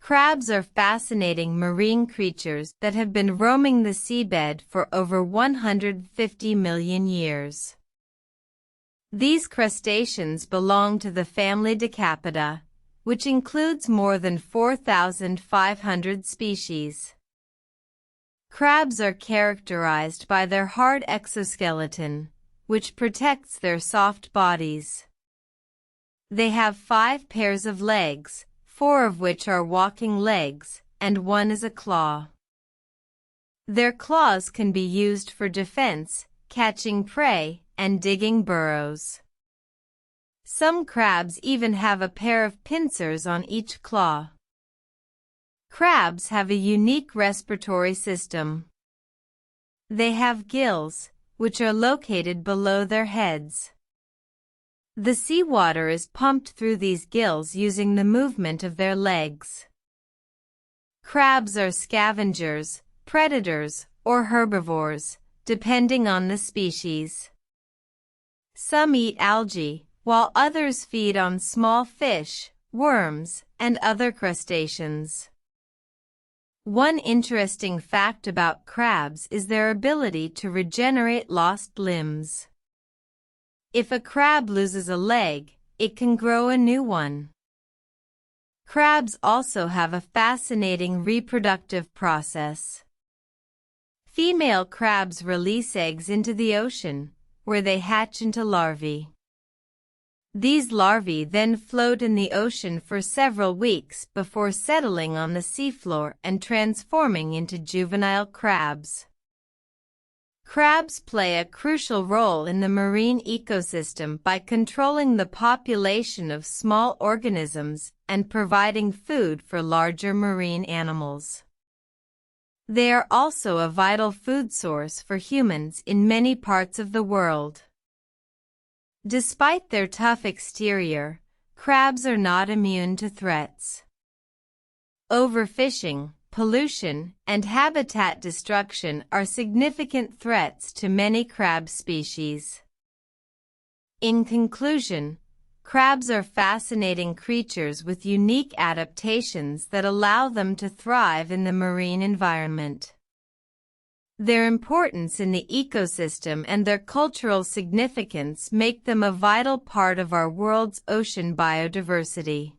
Crabs are fascinating marine creatures that have been roaming the seabed for over 150 million years. These crustaceans belong to the family Decapoda, which includes more than 4,500 species. Crabs are characterized by their hard exoskeleton, which protects their soft bodies. They have 5 pairs of legs, 4 of which are walking legs, and 1 is a claw. Their claws can be used for defense, catching prey, and digging burrows. Some crabs even have a pair of pincers on each claw. Crabs have a unique respiratory system. They have gills, which are located below their heads. The seawater is pumped through these gills using the movement of their legs. Crabs are scavengers, predators, or herbivores, depending on the species. Some eat algae, while others feed on small fish, worms, and other crustaceans. One interesting fact about crabs is their ability to regenerate lost limbs. If a crab loses a leg, it can grow a new one. Crabs also have a fascinating reproductive process. Female crabs release eggs into the ocean, where they hatch into larvae. These larvae then float in the ocean for several weeks before settling on the seafloor and transforming into juvenile crabs. Crabs play a crucial role in the marine ecosystem by controlling the population of small organisms and providing food for larger marine animals. They are also a vital food source for humans in many parts of the world. Despite their tough exterior, crabs are not immune to threats. Overfishing, pollution, and habitat destruction are significant threats to many crab species. In conclusion, crabs are fascinating creatures with unique adaptations that allow them to thrive in the marine environment. Their importance in the ecosystem and their cultural significance make them a vital part of our world's ocean biodiversity.